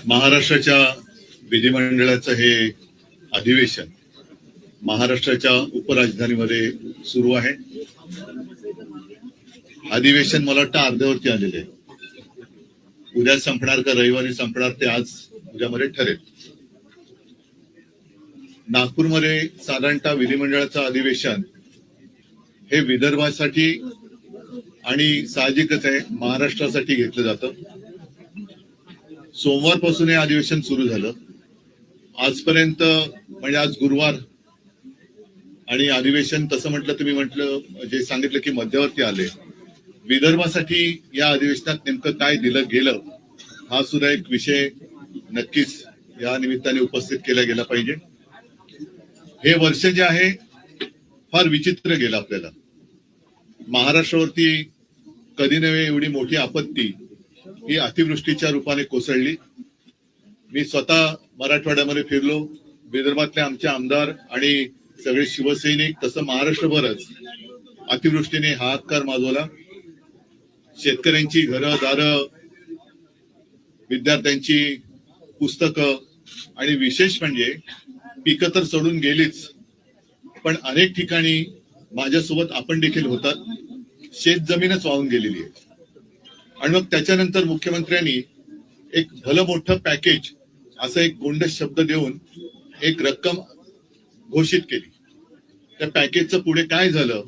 महाराष्ट्राच्या विधिमंडळाचं हे अधिवेशन महाराष्ट्राच्या उपराजधानीमध्ये सुरू आहे. अधिवेशन मला वाटतं अर्ध्यावरती आलेले आहे. उद्या संपणार का रविवारी संपणार ते आज उद्यामध्ये ठरेल. नागपूरमध्ये साधारणतः विधिमंडळाचं अधिवेशन हे विदर्भासाठी आणि साहजिकच आहे महाराष्ट्रासाठी घेतलं जातं. सोमवारपासून हे अधिवेशन सुरू झालं. आजपर्यंत म्हणजे आज गुरुवार आणि अधिवेशन तसं म्हटलं तुम्ही म्हटलं जे सांगितलं की मध्यवर्ती आले. विदर्भासाठी या अधिवेशनात नेमकं काय दिलं गेलं हा सुद्धा एक विषय नक्कीच या निमित्ताने उपस्थित केला गेला पाहिजे. हे वर्ष जे आहे फार विचित्र गेलं आपल्याला. महाराष्ट्रावरती कधी नव्हे एवढी मोठी आपत्ती ही अतिवृष्टीच्या रूपाने कोसळली. मी स्वतः मराठवाड्यामध्ये फिरलो. विदर्भातले आमचे आमदार आणि सगळे शिवसैनिक तसं महाराष्ट्रभरच अतिवृष्टीने हाहाकार माजवला. शेतकऱ्यांची घरं दारं, विद्यार्थ्यांची पुस्तकं आणि विशेष म्हणजे पिकं तर सोडून गेलीच, पण अनेक ठिकाणी माझ्यासोबत आपण देखील होतात, शेत जमीनच वाहून गेलेली आहे. आणि मग त्याच्यानंतर मुख्यमंत्र्यांनी एक भलं मोठं पॅकेज असं एक गोंड शब्द देऊन एक रक्कम घोषित केली. त्या पॅकेजचं पुढे काय झालं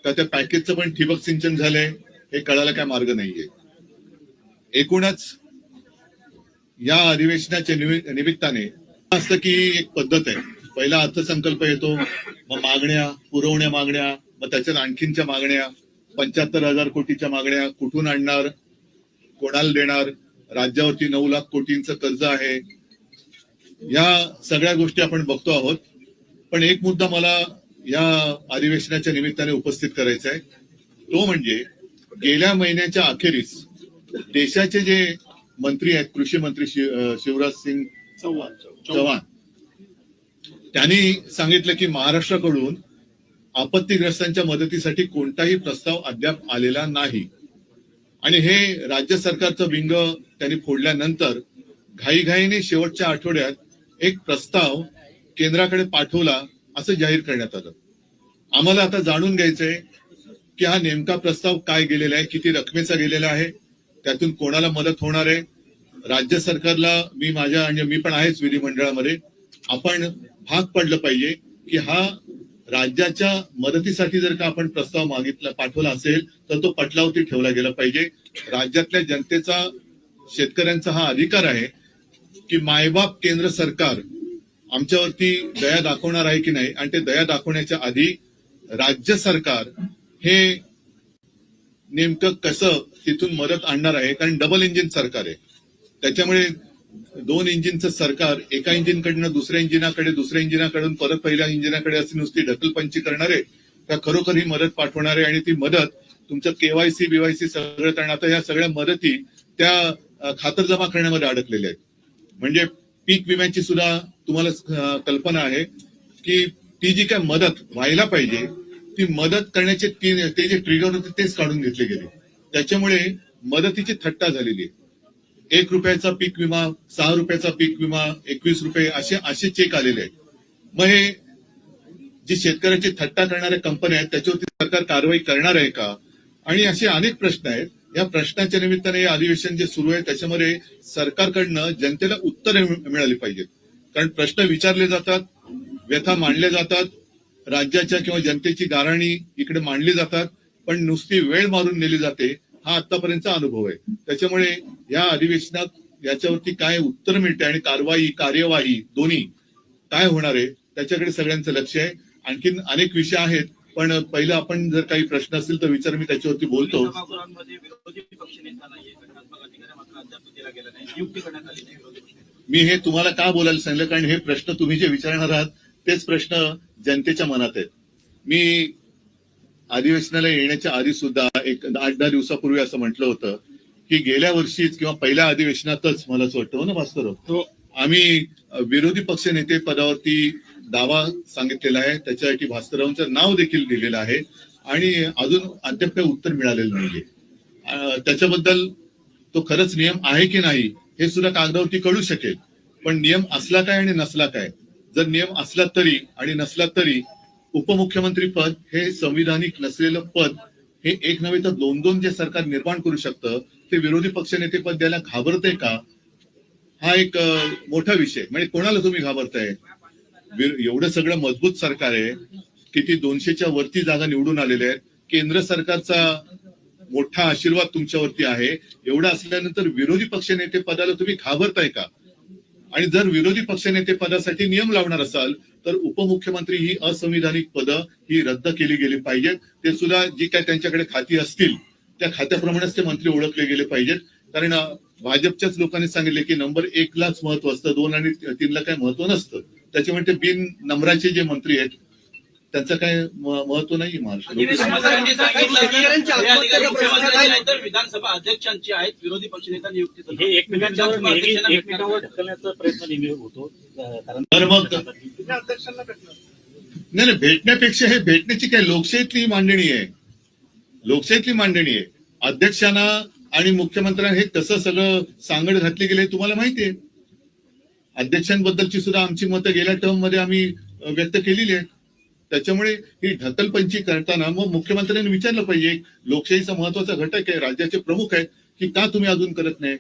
तर त्या पॅकेजचं पण ठिबक सिंचन झालंय हे कळायला काय मार्ग नाहीये. एकूणच या अधिवेशनाच्या निमित्ताने असतं की एक पद्धत आहे. पहिला अर्थसंकल्प येतो, मग मागण्या पुरवण्या मागण्या, मग त्याच्यात आणखीनच्या मागण्या, 75,000 कोटीच्या मागण्या कुठून आणणार, कोणाला देणार, राज्यावरती 9 लाख कोटींचं कर्ज आहे. या सगळ्या गोष्टी आपण बघतो आहोत. पण एक मुद्दा मला या अधिवेशनाच्या निमित्ताने उपस्थित करायचा आहे. तो म्हणजे गेल्या महिन्याच्या अखेरीस देशाचे जे मंत्री आहेत, कृषी मंत्री शिवराज सिंग चौहान, त्यांनी सांगितलं की महाराष्ट्राकडून आपत्तीग्रस्तांच्या मदतीसाठी कोणताही प्रस्ताव अद्याप आलेला नाही. आणि हे राज्य सरकारचं विंग त्यांनी फोडल्यानंतर घाईघाईने शेवटच्या आठवड्यात एक प्रस्ताव केंद्राकडे पाठवला असं जाहीर करण्यात आलं. आम्हाला आता जाणून घ्यायचंय की हा नेमका प्रस्ताव काय गेलेला आहे, किती रकमेचा गेलेला आहे, त्यातून कोणाला मदत होणार आहे. राज्य सरकारला मी पण आहेच विधिमंडळामध्ये, आपण भाग पडलं पाहिजे की हा राज्याच्या मदतीसाठी जर का आपण प्रस्ताव पाठवला असेल तर तो पटलावरती ठेवला गेला पाहिजे. राज्यातल्या जनतेचा, शेतकऱ्यांचा हा अधिकार आहे की मायबाप केंद्र सरकार आमच्यावरती दया दाखवणार आहे की नाही, आणि ते दया दाखवण्याच्या आधी राज्य सरकार हे नेमकं कसं तिथून मदत आणणार आहे. कारण डबल इंजिन सरकार आहे, त्याच्यामुळे 2 इंजिनचं सरकार एका इंजिनकडनं दुसऱ्या इंजिनाकडे, दुसऱ्या इंजिनाकडून परत पहिल्या इंजिनाकडे अशी नुसती ढकलपंची करणारे त्या खरोखर ही मदत पाठवणारे. आणि ती मदत तुमचं केवायसी बीवायसी सगळं करणं, आता या सगळ्या मदती त्या खातर जमा करण्यामध्ये अडकलेल्या आहेत. म्हणजे पीक विम्याची सुद्धा तुम्हाला कल्पना आहे की ती जी काय मदत व्हायला पाहिजे ती मदत करण्याचे ते जे ट्रिगर होते तेच काढून घेतले गेले. त्याच्यामुळे मदतीची थट्टा झालेली आहे. 1 रुपयाचा पीक विमा, 6 रुपयाचा पीक विमा, 21 रुपये असे चेक आलेले आहेत. मग हे जी शेतकऱ्याची थट्टा करणाऱ्या कंपन्या आहेत त्याच्यावरती सरकार कारवाई करणार आहे का, आणि असे अनेक प्रश्न आहेत. या प्रश्नाच्या निमित्ताने हे अधिवेशन जे सुरू आहे त्याच्यामध्ये सरकारकडनं जनतेला उत्तरे मिळाली पाहिजेत. कारण प्रश्न विचारले जातात, व्यथा मांडल्या जातात, राज्याच्या किंवा जनतेची गाऱ्हाणी इकडे मांडली जातात, पण नुसती वेळ मारून नेली जाते. हा आतापर्यंतचा अनुभव आहे. त्याच्यामुळे या अधिवेशनात याच्यावरती काय उत्तर मिळते आणि कार्यवाही दोन्ही काय होणार आहे त्याच्याकडे सगळ्यांचं लक्ष आहे. आणखीन अनेक विषय आहेत, पण पहिलं आपण जर काही प्रश्न असतील तर विचार, मी त्याच्यावरती बोलतो. मी हे तुम्हाला का बोलायला सांगितलं कारण हे प्रश्न तुम्ही जे विचारणार आहात तेच प्रश्न जनतेच्या मनात आहेत. मी अधिवेशनाला येण्याच्या आधी सुद्धा एक 8-10 दिवसापूर्वी असं म्हटलं होतं की गेल्या वर्षीच किंवा पहिल्या अधिवेशनातच मला असं वाटतं ना भास्करराव, आम्ही विरोधी पक्ष नेते पदावरती दावा सांगितलेला आहे. त्याच्यासाठी भास्कररावांचं नाव देखील दिलेलं आहे आणि अजून अद्याप काही उत्तर मिळालेलं नाहीये. त्याच्याबद्दल तो खरंच नियम आहे की नाही हे सुद्धा कागदावरती कळू शकेल. पण नियम असला काय आणि नसला काय, जर नियम असला तरी आणि नसला तरी उपमुख्यमंत्री पद हे संविधानिक नसलेलं पद हे एक नव्हे तर दोन दोन जे सरकार निर्माण करू शकतं ते विरोधी पक्षनेते पद द्यायला घाबरतंय का, हा एक मोठा विषय. म्हणजे कोणाला तुम्ही घाबरताय? एवढं सगळं मजबूत सरकार आहे, किती 200च्या वरती जागा निवडून आलेल्या आहेत, केंद्र सरकारचा मोठा आशीर्वाद तुमच्यावरती आहे. एवढं असल्यानंतर विरोधी पक्षनेते पदाला तुम्ही घाबरताय का? आणि जर विरोधी पक्षनेते पदासाठी नियम लावणार असाल तर उपमुख्यमंत्री ही असंविधानिक पदं ही रद्द केली गेली पाहिजेत. ते सुद्धा जी काय त्यांच्याकडे खाती असतील त्या खात्याप्रमाणेच ते मंत्री ओळखले गेले पाहिजेत. कारण भाजपच्याच लोकांनी सांगितले की नंबर 1लाच महत्व असतं, 2 आणि 3ला काही महत्व नसतं. त्याच्यामुळे ते बिन नंबराचे जे मंत्री आहेत त्यांचं काय महत्व नाही महाराष्ट्र. विधानसभा अध्यक्षांची आहेत, विरोधी पक्षनेता नियुक्ती हे एकमेकांवर ढकलण्याचा प्रयत्न नेहमी होतो. तर मग नाही, भेटण्यापेक्षा हे भेटण्याची काय लोकशाहीतली मांडणी आहे, लोकशाहीतली मांडणी आहे. अध्यक्षांना आणि मुख्यमंत्र्यांना हे कसं सगळं सांगड घातली गेले तुम्हाला माहितीये. अध्यक्षांबद्दलची सुद्धा आमची मतं गेल्या टर्म मध्ये आम्ही व्यक्त केलेली आहेत. त्याच्यामुळे ही ढकलपंची करताना मग मुख्यमंत्र्यांनी विचारलं पाहिजे, लोकशाहीचा महत्वाचा घटक आहे, राज्याचे प्रमुख आहेत, की का तुम्ही अजून करत नाही.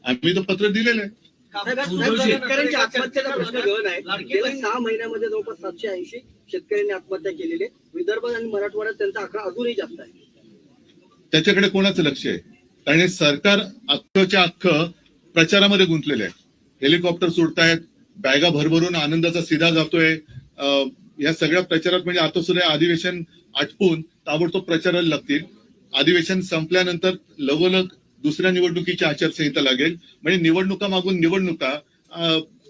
आम्ही तर पत्र दिलेलं आहे. शेतकऱ्यांच्या आत्महत्येचा प्रश्न गहन आहे. गेल्या 6 महिन्यामध्ये जवळपास 780 शेतकऱ्यांनी आत्महत्या केलेली आहे. विदर्भ आणि मराठवाड्यात त्यांचा आकडा अजूनही जास्त आहे. त्याच्याकडे कोणाचं लक्ष आहे? कारण हे सरकार अख्खच्या अख्खं प्रचारामध्ये गुंतलेलं आहे. हेलिकॉप्टर सुटतायत, बॅगा भरभरून आनंदाचा सीधा जातोय. या सगळ्या प्रचारात म्हणजे आता सुद्धा अधिवेशन आटपून ताबडतोब प्रचाराला लागतील. अधिवेशन संपल्यानंतर लगोलग दुसऱ्या निवडणुकीची आचारसंहिता लागेल. म्हणजे निवडणुका मागून निवडणुका,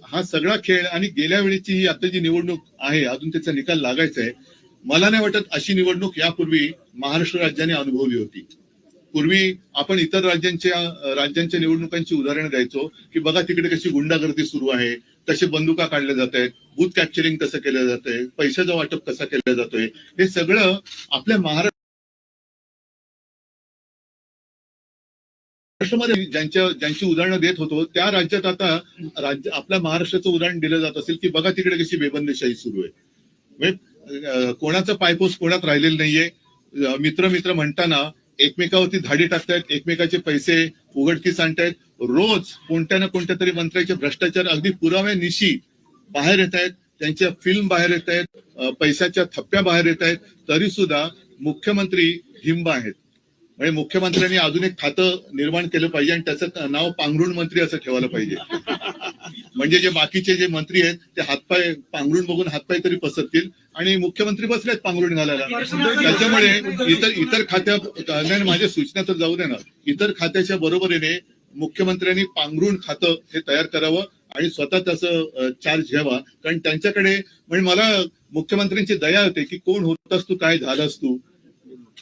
हा सगळा खेळ. आणि गेल्या वेळेची ही आता जी निवडणूक आहे अजून त्याचा निकाल लागायचा आहे. मला नाही वाटत अशी निवडणूक यापूर्वी महाराष्ट्र राज्याने अनुभवली होती. पूर्वी आपण इतर राज्यांच्या निवडणुकांची उदाहरणं द्यायचो की बघा तिकडे कशी गुंडागर्दी सुरू आहे, कसे बंदुका काढल्या जात आहेत, बूथ कॅप्चरिंग कसं केलं जात आहे, पैशाचं वाटप कसं केलं जातोय. हे सगळं आपल्या महाराष्ट्रामध्ये ज्यांची उदाहरणं देत होतो त्या राज्यात आता आपल्या महाराष्ट्राचं उदाहरण दिलं जात असेल की बघा तिकडे कशी बेबंदीशाही सुरू आहे. म्हणजे कोणाचं पायपोस कोणात राहिलेलं नाहीये. मित्र मित्र म्हणताना एकमेकावरती धाडी टाकतायत, एकमेकाचे पैसे उघडकीस आणतायत. रोज कोणत्या ना कोणत्या तरी मंत्र्याचे भ्रष्टाचार अगदी पुराव्यानिशी बाहेर येत आहेत, त्यांच्या फिल्म बाहेर येत आहेत, पैशाच्या थप्प्या बाहेर येत आहेत. तरी सुद्धा मुख्यमंत्री हिंब आहेत. म्हणजे मुख्यमंत्र्यांनी अजून एक खातं निर्माण केलं पाहिजे आणि त्याचं नाव पांघरुण मंत्री असं ठेवायला पाहिजे. म्हणजे जे बाकीचे जे मंत्री आहेत ते हातपाय पांघरुण बघून हातपाय तरी पसरतील आणि मुख्यमंत्री बसलेत पांघरुण घालायला. त्याच्यामुळे इतर खात्या माझ्या सूचना तर जाऊ दे ना, इतर खात्याच्या बरोबरीने मुख्यमंत्र्यांनी पांघरुण खातं हे तयार करावं आणि स्वतः त्याचं चार्ज घ्यावा. कारण त्यांच्याकडे म्हणजे मला मुख्यमंत्र्यांची दया होते की कोण होतास तू, काय झालास तू,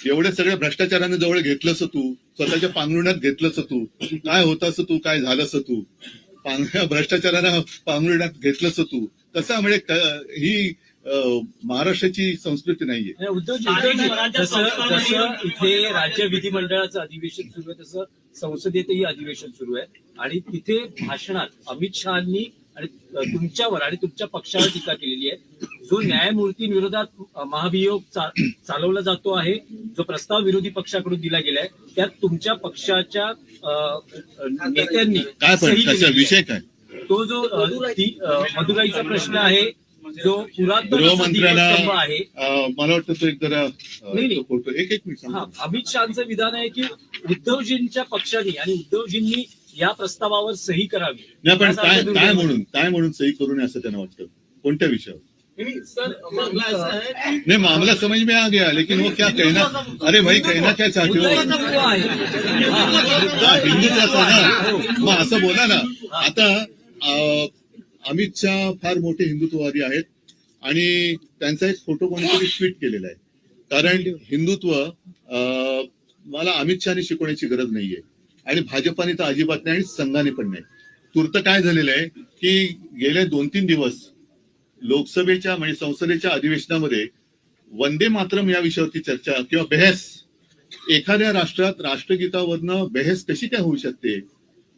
एवढे सगळ्या भ्रष्टाचाराने जवळ घेतलंस तू, स्वतःच्या पांघरुणात घेतलंस तू, काय होतास तू, काय झालंस तू, भ्रष्टाचाराला पांघरुणात घेतलंस तू. तसं म्हणजे ही महाराष्ट्राची संस्कृती नाहीये. जसं इथे राज्य विधिमंडळाचं अधिवेशन सुरू आहे तसं संसदेतही अधिवेशन सुरू आहे आणि तिथे भाषणात अमित शहानी आणि तुमच्यावर आणि तुमच्या पक्षावर टीका केलेली आहे. जो न्यायमूर्तींविरोधात महाभियोग चालवला जातो आहे, जो प्रस्ताव विरोधी पक्षाकडून दिला गेलाय, त्यात तुमच्या पक्षाच्या नेत्यांनी काय पण विषय काय, तो जो मदुराईचा प्रश्न आहे, जो गृहमंत्र्यांना आहे, मला वाटतं तो एक जरा एक मिनिट. अमित शहाचं विधान आहे की उद्धवजींच्या पक्षाने आणि उद्धवजींनी या प्रस्तावावर सही करावी. नाही पण काय म्हणून सही करू नये असं त्यांना वाटतं. कोणत्या विषयावर? नहीं, मामला समझ में आ गया, लेकिन वो क्या कहना, अरे भाई कहना क्या चाहते हो, हिंदुत्वाचा ना, मग असं बोला ना. आता अमित शाह फार मोठे हिंदुत्ववादी आहेत आणि त्यांचा एक फोटो कोणीतरी ट्विट केलेला आहे. कारण हिंदुत्व मला अमित शहाने शिकवण्याची गरज नाहीये आणि भाजपाने तर अजिबात नाही आणि संघाने पण नाही. तूर्त काय झालेलं आहे की गेले 2-3 दिवस लोकसभेच्या म्हणजे संसदेच्या अधिवेशनामध्ये वंदे मातरम या विषयावरती चर्चा किंवा बहस एखाद्या राष्ट्रात राष्ट्रगीतावरनं बहस कशी काय होऊ शकते?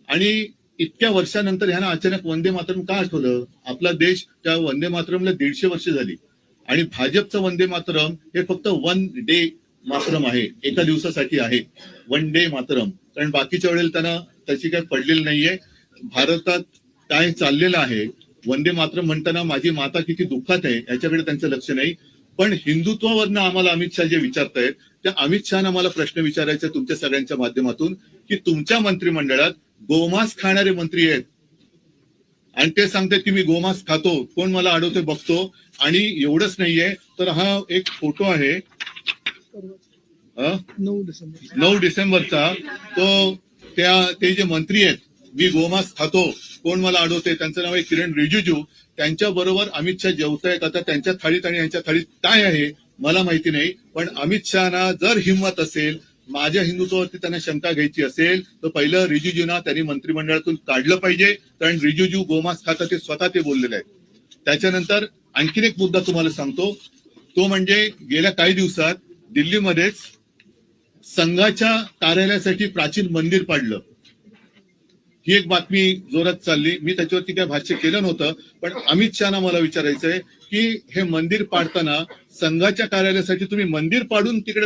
आणि इतक्या वर्षानंतर ह्यांना अचानक वंदे मातरम का आठवलं? आपला देश त्या वंदे मातरमला 150 वर्ष झाली आणि भाजपचं वंदे मातरम हे फक्त वन डे मातरम आहे, एका दिवसासाठी आहे वन डे मातरम. कारण बाकीच्या वेळेला त्यांना त्याची काही पडलेली नाहीये. भारतात काय चाललेलं आहे, वंदे मातरम म्हणताना माझी माता किती दुःखात आहे याच्याकडे त्यांचं लक्ष नाही. पण हिंदुत्वावरनं आम्हाला अमित शहा जे विचारतायत त्या अमित शहानं आम्हाला प्रश्न विचारायचा तुमच्या सगळ्यांच्या माध्यमातून की तुमच्या मंत्रिमंडळात गोमांस खाणारे मंत्री आहेत आणि ते सांगतात की मी गोमांस खातो, कोण मला अडवते बघतो. आणि एवढंच नाहीये तर हा एक फोटो आहे 9 डिसेंबरचा, तो ते जे मंत्री आहेत मी गोमांस खातो कोण मला अडवते, त्यांचं नाव आहे किरण रिजिजू. त्यांच्या बरोबर अमित शहा जेवतायत. आता त्यांच्या थाळीत आणि यांच्या थाळीत काय आहे मला माहिती नाही, पण अमित शहाना जर हिंमत असेल माझ्या हिंदुत्वावरती त्यांना शंका घ्यायची असेल तर पहिलं रिजिजूना त्यांनी मंत्रिमंडळातून काढलं पाहिजे, कारण रिजिजू गोमांस खातात ते स्वतः ते बोललेले आहेत. त्याच्यानंतर आणखीन एक मुद्दा तुम्हाला सांगतो, तो म्हणजे गेल्या काही दिवसात दिल्लीमध्येच संघाच्या कार्यालयासाठी प्राचीन मंदिर पाडलं. ही एक बातमी जोरात चालली. मी त्याच्यावरती काय भाष्य केलं नव्हतं, पण अमित शहाना मला विचारायचंय की हे मंदिर पाडताना संघाच्या कार्यालयासाठी तुम्ही मंदिर पाडून तिकडे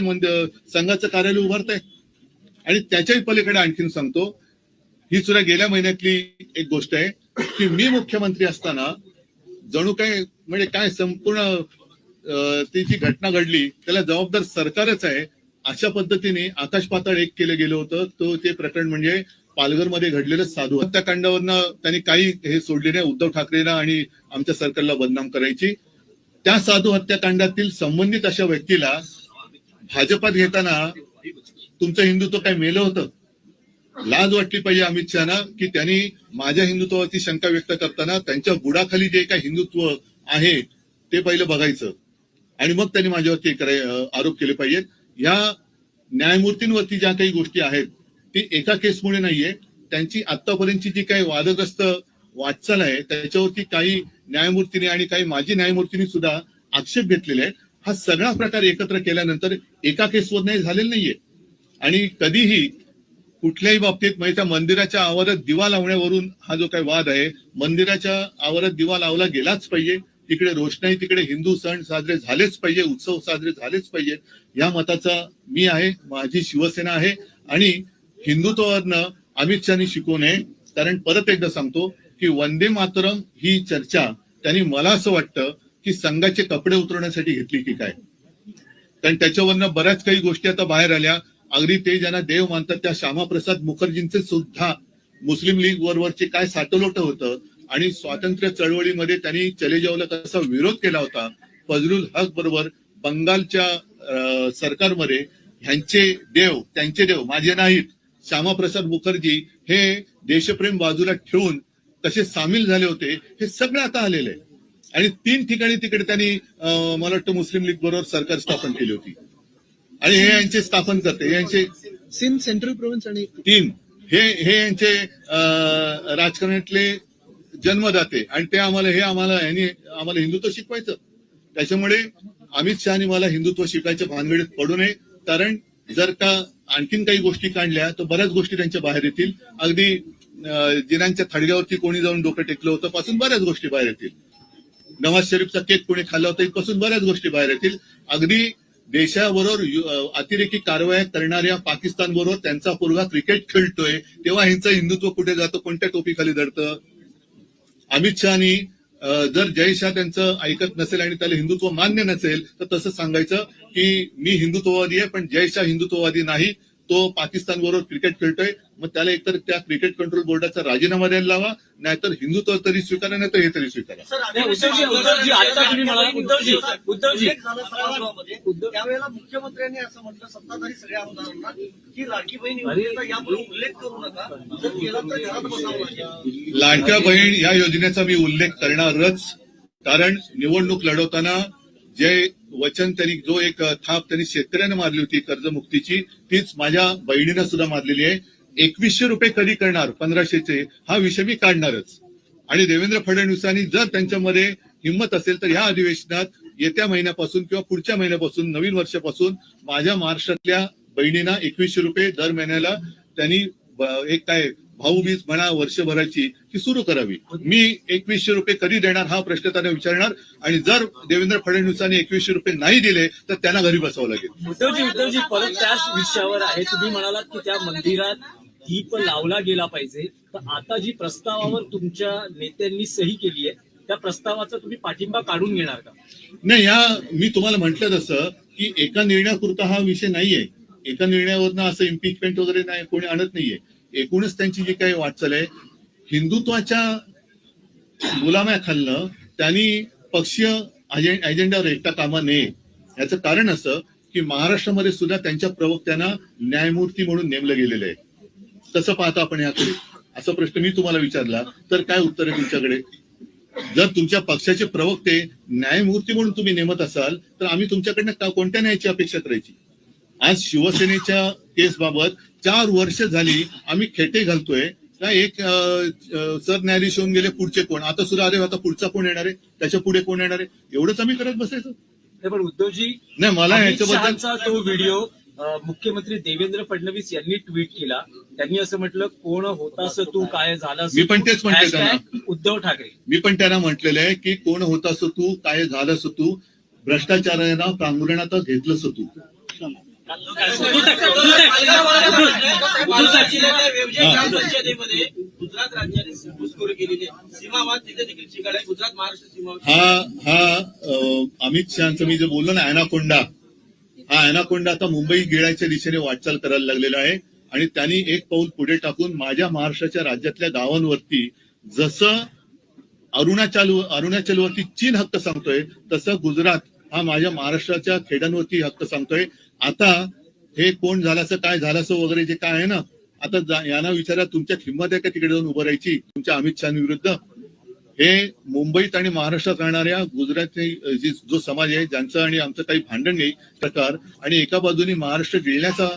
संघाचं कार्यालय उभारताय. आणि त्याच्याही पलीकडे आणखीन सांगतो, ही सुद्धा गेल्या महिन्यातली एक गोष्ट आहे की मी मुख्यमंत्री असताना जणू काय म्हणजे काय संपूर्ण ती जी घटना घडली त्याला जबाबदार सरकारच आहे अशा पद्धतीने आकाश पाताळ एक केलं गेलं होतं. तो ते प्रकरण म्हणजे पालघरमध्ये घडलेलं साधू हत्याकांडावरनं त्यांनी काही हे सोडले नाही उद्धव ठाकरेंना आणि आमच्या सरकारला बदनाम करायची. त्या साधू हत्याकांडातील संबंधित अशा व्यक्तीला भाजपात घेताना तुमचं हिंदुत्व काय मेलं होतं? लाज वाटली पाहिजे अमित शहाना की त्यांनी माझ्या हिंदुत्वावरती शंका व्यक्त करताना त्यांच्या बुडाखाली जे काही हिंदुत्व आहे ते पहिलं बघायचं आणि मग त्यांनी माझ्यावरती आरोप केले पाहिजेत. या न्यायमूर्तींवरती ज्या काही गोष्टी आहेत ती एका केसमुळे नाहीये, त्यांची आतापर्यंतची जी काही वादग्रस्त वाटचाल आहे त्याच्यावरती काही न्यायमूर्तींनी आणि काही माजी न्यायमूर्तींनी सुद्धा आक्षेप घेतलेले आहेत. हा सगळा प्रकार एकत्र केल्यानंतर एका केसवर नाही झालेला नाहीये. आणि कधीही कुठल्याही बाबतीत म्हणजे त्या मंदिराच्या आवारात दिवा लावण्यावरून हा जो काही वाद आहे, मंदिराच्या आवारात दिवा लावला गेलाच पाहिजे, तिकडे रोषणाई, तिकडे हिंदू सण साजरे झालेच पाहिजे, उत्सव साजरे झालेच पाहिजेत या मताचा मी आहे, माझी शिवसेना आहे. आणि हिंदुत्वावरनं अमित शहानी शिकवू नये, कारण परत एकदा सांगतो की वंदे मातरम ही चर्चा त्यांनी मला असं वाटतं की संघाचे कपडे उतरवण्यासाठी घेतली की काय, कारण त्याच्यावरनं बऱ्याच काही गोष्टी आता बाहेर आल्या. अगदी ते ज्यांना देव मानतात त्या श्यामाप्रसाद मुखर्जींचे सुद्धा मुस्लिम लीग बरोबरचे काय साटलोट होतं आणि स्वातंत्र्य चळवळीमध्ये त्यांनी चले जावला कसा विरोध केला होता. फजलुल हक बरोबर बंगालच्या सरकारमध्ये ह्यांचे देव त्यांचे देव माझे नाहीत, श्यामाप्रसाद मुखर्जी हे देशप्रेम बाजूला ठेवून कसे सामील झाले होते हे सगळं आता आलेलं आहे. आणि 3 ठिकाणी तिकडे त्यांनी मला वाटतं मुस्लिम लीग बरोबर सरकार स्थापन केली होती आणि हे यांचे स्थापन करते यांचे सिंध सेंट्रल प्रोव्हिन्स आणि 3 हे यांचे राजकारणातले जन्मदाते आणि ते आम्हाला हिंदुत्व शिकवायचं. त्याच्यामुळे अमित शहानी मला हिंदुत्व शिकायच्या भानगडीत पडू नये, कारण जर का आणखीन काही गोष्टी काढल्या तर बऱ्याच गोष्टी त्यांच्या बाहेर येतील. अगदी जिनांच्या थडग्यावरती कोणी जाऊन डोकं टेकलं होतं पासून बऱ्याच गोष्टी बाहेर येतील. नवाज शरीफचा केक कोणी खाल्ला होता इथपासून बऱ्याच गोष्टी बाहेर येतील. अगदी देशाबरोबर अतिरेकी कारवाया करणाऱ्या पाकिस्तान बरोबर त्यांचा पोरगा क्रिकेट खेळतोय तेव्हा ह्यांचं हिंदुत्व कुठे जातं, कोणत्या टोपीखाली दडतं. अमित शहानी जर जय शाह त्यांचं ऐकत नसेल आणि त्याला हिंदुत्व मान्य नसेल तर तसं सांगायचं की मी हिंदुत्ववादी आहे पण जय शाह हिंदुत्ववादी नाही, तो पाकिस्तान बरोबर क्रिकेट खेळतोय. मग त्याला एकतर त्या क्रिकेट कंट्रोल बोर्डाचा राजीनामा द्यायला लावा, नाहीतर हिंदुत्व तरी स्वीकारा, नाही तर हे तरी स्वीकारा. उद्धवजी आता तुम्ही म्हणाला उद्धवजी त्यावेळेला मुख्यमंत्र्यांनी असं म्हटलं सत्ताधारी सगळ्या आमदारांना की लाडकी बहीण योजनेचा यापुढे उल्लेख करू नका, जर केला तर घरात बसावं लागेल. लाडक्या बहीण या योजनेचा मी उल्लेख करणारच, कारण निवडणूक लढवताना जे वचन त्यांनी जो एक थाप त्यांनी शेतकऱ्यांना मारली होती कर्जमुक्तीची, तीच माझ्या बहिणीनं सुद्धा मारलेली आहे. 2100 रुपये कधी करणार 1500चे हा विषय मी काढणारच. आणि देवेंद्र फडणवीसांनी जर त्यांच्यामध्ये हिंमत असेल तर या अधिवेशनात येत्या महिन्यापासून किंवा पुढच्या महिन्यापासून नवीन वर्षापासून माझ्या महाराष्ट्रातल्या बहिणींना 2100 रुपये दर महिन्याला त्यांनी एक काय भाऊबीज म्हणा वर्षभराची ती सुरू करावी. मी 2100 रुपये कधी देणार हा प्रश्न त्यांना विचारणार आणि जर देवेंद्र फडणवीसांनी 2100 रुपये नाही दिले तर त्यांना घरी बसावं लागेल. उद्धवजी परत त्याच विषयावर आहे. तुम्ही म्हणालात की त्या मंदिरात दीप लावला गेला पाहिजे, तर आता जी प्रस्तावावर तुमच्या नेत्यांनी सही केली आहे त्या प्रस्तावाचा तुम्ही पाठिंबा काढून घेणार का? नाही, मी तुम्हाला म्हटलं तसं की एका निर्णयापुरता हा विषय नाहीये. एका निर्णयावरनं असं इम्पिचमेंट वगैरे नाही कोणी आणत नाहीये. एकूणच त्यांची जी काही वाटचाल आहे हिंदुत्वाच्या गुलाम्याखालनं त्यांनी पक्षीय अजेंड्यावर एकटा कामा नये. याचं कारण असं की महाराष्ट्रामध्ये सुद्धा त्यांच्या प्रवक्त्यांना न्यायमूर्ती म्हणून नेमलं गेलेलं आहे. कसं पाहता आपण याकडे? असा प्रश्न मी तुम्हाला विचारला तर काय उत्तर आहे तुमच्याकडे? जर तुमच्या पक्षाचे प्रवक्ते न्यायमूर्ती म्हणून तुम्ही नेमत असाल तर आम्ही तुमच्याकडनं कोणत्या न्यायाची अपेक्षा करायची? आज शिवसेनेच्या केसबाबत 4 वर्ष झाली आम्ही खेटे घालतोय. एक सरन्यायाधीश होऊन गेले, पुढचे कोण? आता सुद्धा अरे आता पुढचा कोण येणार आहे, त्याच्या पुढे कोण येणार आहे, एवढंच आम्ही करत बसायचं? नाही, पण उद्धवजी नाही, मला अमित याच्याबद्दल शहाचा तो व्हिडिओ मुख्यमंत्री देवेंद्र फडणवीस यांनी ट्विट केला. त्यांनी असं म्हटलं, कोण होतास तू, काय झालं मी पण तेच म्हणते त्यांना. उद्धव ठाकरे. मी पण त्यांना म्हटलेलं आहे की कोण होतास तू, काय झालंस तू, भ्रष्टाचारांना पांघरुणात घेतलंस तू. ग्रामपंचायतीमध्ये गुजरात राज्याने घुसखोरी केलेली आहे. सीमावाद तिथे देखील शिकायला गुजरात महाराष्ट्र सीमावाद. हा अमित शहाचं मी जे बोललो ना अॅनाकोंडा, हा अॅनाकोंडा आता मुंबई गिळायच्या दिशेने वाटचाल करायला लागलेला आहे आणि त्यांनी एक पाऊल पुढे टाकून माझ्या महाराष्ट्राच्या राज्यातल्या गावांवरती जसं अरुणाचलवरती चीन हक्क सांगतोय तसं गुजरात हा माझ्या महाराष्ट्राच्या खेड्यांवरती हक्क सांगतोय. आता हे कोण झाल्याचं काय झाल्याचं वगैरे जे काय आहे ना, आता यांना विचारा तुमच्या हिंमत आहे का तिकडे जाऊन उभं राहायची तुमच्या अमित शहाविरुद्ध? हे मुंबईत आणि महाराष्ट्रात राहणाऱ्या गुजरातचे जो समाज आहे ज्यांचं आणि आमचं काही भांडण नाही प्रकार आणि एका बाजूने महाराष्ट्र गिळण्याचा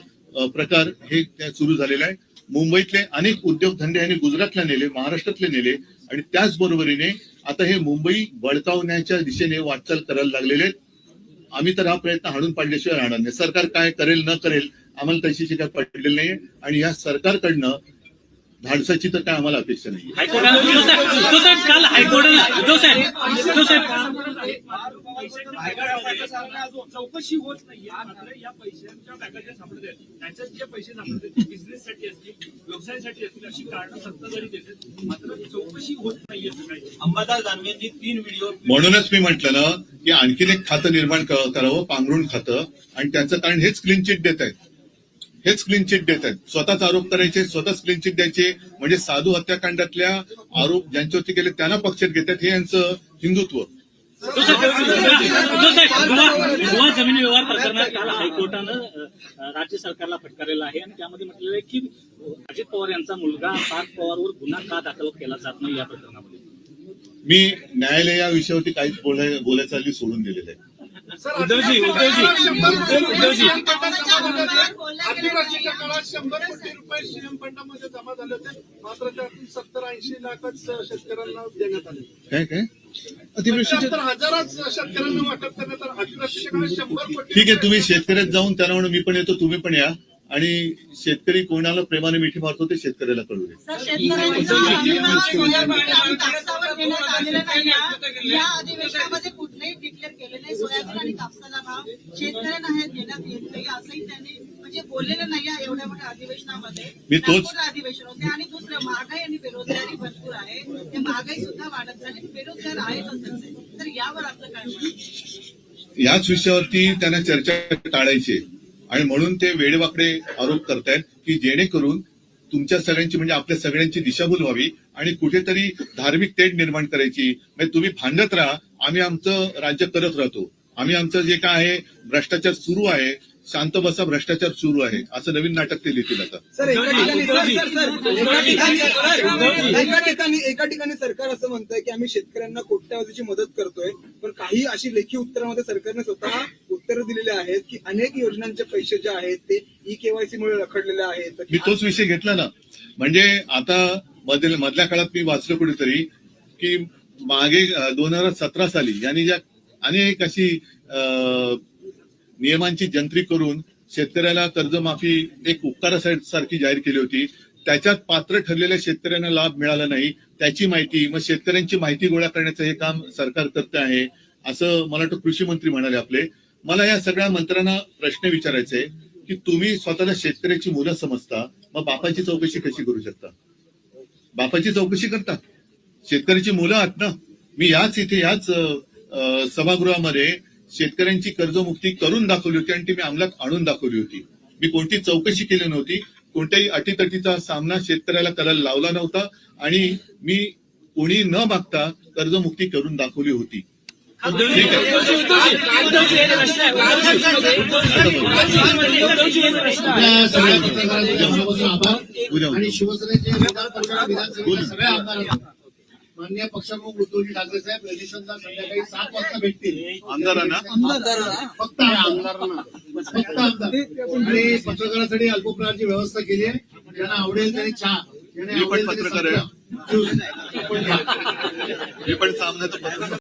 प्रकार हे सुरू झालेला आहे. मुंबईतले अनेक उद्योगधंदे यांनी गुजरातला नेले, महाराष्ट्रातले नेले आणि त्याचबरोबरीने आता हे मुंबई बळकावण्याच्या दिशेने वाटचाल करायला लागलेले आहेत. आम्ही तर हा प्रयत्न हाणून पाडल्याशिवाय राहणार नाही. सरकार काय करेल न करेल आम्हाला तशी काय पडलेली नाहीये आणि या सरकारकडनं धाडसाची तर काय आम्हाला अपेक्षा नाही. चौकशी होत नाहीये, मात्र या पैशांच्या बॅगा सापडत आहेत त्यांच्यात जे पैसे सापडत आहेत बिझनेससाठी असतील, व्यवसायासाठी असतील अशी कारणं सत्ताधारी देतात, मात्र चौकशी होत नाहीये. सगळी अंबादास दानवेंनी 3 व्हिडिओ. म्हणूनच मी म्हटलं ना की आणखीन एक खातं निर्माण करावं, पांघरुण खातं, आणि त्याचं कारण हेच क्लीन चिट देत आहेत. हेच क्लीन चिट देत आहेत. स्वतःच आरोप करायचे, स्वतःच क्लीन चिट द्यायचे, म्हणजे साधू हत्याकांडातल्या आरोप ज्यांच्यावरती केले त्यांना पक्षात घेतात. हे यांचं हिंदुत्व. गोवा जमीन व्यवहार प्रकरणात काल हायकोर्टानं राज्य सरकारला फटकारलेलं आहे आणि त्यामध्ये म्हटलेलं आहे की अजित पवार यांचा मुलगा पार्थ पवारवर गुन्हा का दाखल केला जात नाही या प्रकरणामध्ये. मी न्यायालय या विषयावरती काहीच बोलायचं हल्ली सोडून दिलेलं आहे. उद्धवजी आदिवासीच्या काळात 100 कोटी रुपये सीएम फंडामध्ये जमा झाले होते, मात्र त्यातून 70-80 लाखच शेतकऱ्यांना देण्यात आले. काय अतिवृष्टीच्या हजाराच शेतकऱ्यांना वाटप करण्यात आलं. अतिवृष्टीच्या काळात 100 कोटी. ठीक आहे, तुम्ही शेतकऱ्यात जाऊन त्यांना म्हणून मी पण येतो, तुम्ही पण या, आणि शेतकरी कोणाला प्रेमाने मिठी मारतो ते शेतकऱ्याला कळू दे. या अधिवेशनामध्ये कुठलेही डिक्लेअर केले नाही. सोयाबीन आणि कापसाला भाव शेतकऱ्यांना हे देण्यात येत नाही असंही त्यांनी म्हणजे बोललेलं नाही. एवढ्या मोठ्या अधिवेशनामध्ये मी तोच अधिवेशन होते. आणि दुसरं महागाई आणि बेरोजगारी भरपूर आहे. ते महागाई सुद्धा वाढत झाली, बेरोजगार आहेतच. तर यावर आपलं काय म्हणणं? याच विषयावरती त्यांना चर्चा टाळायची आणि म्हणून ते वेडेवाकडे आरोप करतायत की जेणेकरून तुमच्या सगळ्यांची म्हणजे आपल्या सगळ्यांची दिशाभूल व्हावी आणि कुठेतरी धार्मिक तेढ निर्माण करायची. म्हणजे तुम्ही भांडत राहा, आम्ही आमचं राज्य करत राहतो, आम्ही आमचं जे काय आहे भ्रष्टाचार सुरू आहे, शांत बसा भ्रष्टाचार सुरू आहे, असं नवीन नाटक ते लिहितील आता. एका ठिकाणी सरकार असं म्हणतंय की आम्ही शेतकऱ्यांना कोट्यावधीची मदत करतोय, पण काही अशी लेखी उत्तरामध्ये सरकारने स्वतः उत्तरं दिलेली आहेत की अनेक योजनांचे पैसे जे आहेत ते ई-केवायसी मुळे रखडलेले आहेत. मी तोच विषय घेतला ना. म्हणजे आता मधल्या काळात मी वाचलं कुठेतरी की मागे 2017 साली यांनी ज्या अनेक अशी नियमांची जंत्री करून शेतकऱ्याला कर्जमाफी एक उपकारासारखी जाहीर केली होती. त्याच्यात पात्र ठरलेल्या शेतकऱ्यांना लाभ मिळाला नाही, त्याची माहिती, मग शेतकऱ्यांची माहिती गोळा करण्याचं हे काम सरकार करते आहे, असं मला वाटतं कृषी मंत्री म्हणाले आपले. मला या सगळ्या मंत्र्यांना प्रश्न विचारायचे की तुम्ही स्वतःला शेतकऱ्याची मुलं समजता, मग बापाची चौकशी कशी करू शकता? बापाची चौकशी करता, शेतकऱ्याची मुलं आहात ना. मी याच सभागृहामध्ये शेतकऱ्यांची कर्जमुक्ती करून दाखवली होती आणि ती मी अंमलात आणून दाखवली होती. मी कोणती चौकशी केली नव्हती, कोणत्याही अटीतटीचा सामना शेतकऱ्याला करायला लावला नव्हता आणि मी कोणी न मागता कर्जमुक्ती करून दाखवली होती. ठीक आहे. आपल्या सगळ्या पत्रकारांच्या मनापासून आभार आणि शिवसेनेचे विधान परिषद विधानसभेच्या सगळ्या आमदारांना माननीय पक्षप्रमुख उद्धवजी ठाकरे साहेब रजिस्ट्रेशनला संध्याकाळी 7 वाजता भेटतील. आमदारांना फक्त आमदारांना फक्त आमदार आणि पत्रकारांसाठी अल्पप्रहारची व्यवस्था केली आहे. ज्यांना आवडेल त्यांनी चहा, ज्यांना मी पण आवडेल पत्रकार आहे. ज्यूस आपण घ्या. मी पण सामन्याचं पत्रकार